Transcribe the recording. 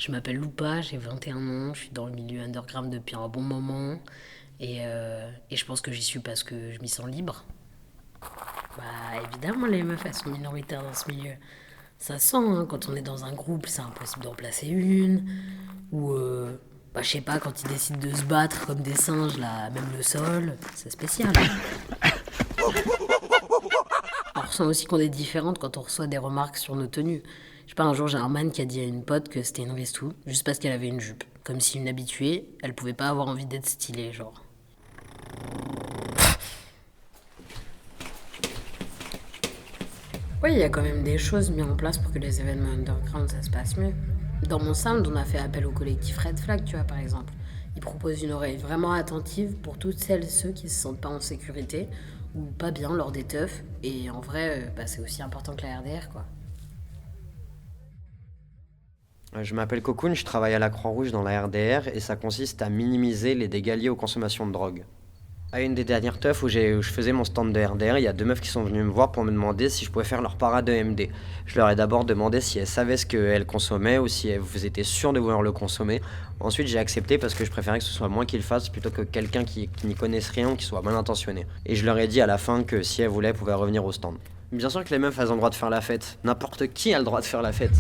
Je m'appelle Loupa, j'ai 21 ans, je suis dans le milieu underground depuis un bon moment. Et je pense que j'y suis parce que je m'y sens libre. Bah évidemment, les meufs, elles sont minoritaires dans ce milieu. Ça se sent, hein, quand on est dans un groupe, c'est impossible d'en placer une. Ou, bah je sais pas, quand ils décident de se battre comme des singes, là, même le sol, c'est spécial. On ressent aussi qu'on est différente quand on reçoit des remarques sur nos tenues. Je sais pas, un jour j'ai un man qui a dit à une pote que c'était une restou, juste parce qu'elle avait une jupe. Comme si une habituée, elle pouvait pas avoir envie d'être stylée, genre. Oui, il y a quand même des choses mises en place pour que les événements underground ça se passe mieux. Dans mon sound, on a fait appel au collectif Red Flag, tu vois, par exemple. Ils proposent une oreille vraiment attentive pour toutes celles et ceux qui se sentent pas en sécurité ou pas bien lors des teufs. Et en vrai, bah, c'est aussi important que la RDR, quoi. Je m'appelle Cocoon, je travaille à la Croix-Rouge dans la RDR et ça consiste à minimiser les dégâts liés aux consommations de drogue. À une des dernières teufs où je faisais mon stand de RDR, il y a deux meufs qui sont venues me voir pour me demander si je pouvais faire leur parade de MD. Je leur ai d'abord demandé si elles savaient ce qu'elles consommaient ou si vous étaient sûres de vouloir le consommer. Ensuite, j'ai accepté parce que je préférais que ce soit moi qui le fasse plutôt que quelqu'un qui n'y connaisse rien ou qui soit mal intentionné. Et je leur ai dit à la fin que si elles voulaient, elles pouvaient revenir au stand. Bien sûr que les meufs, elles ont le droit de faire la fête. N'importe qui a le droit de faire la fête.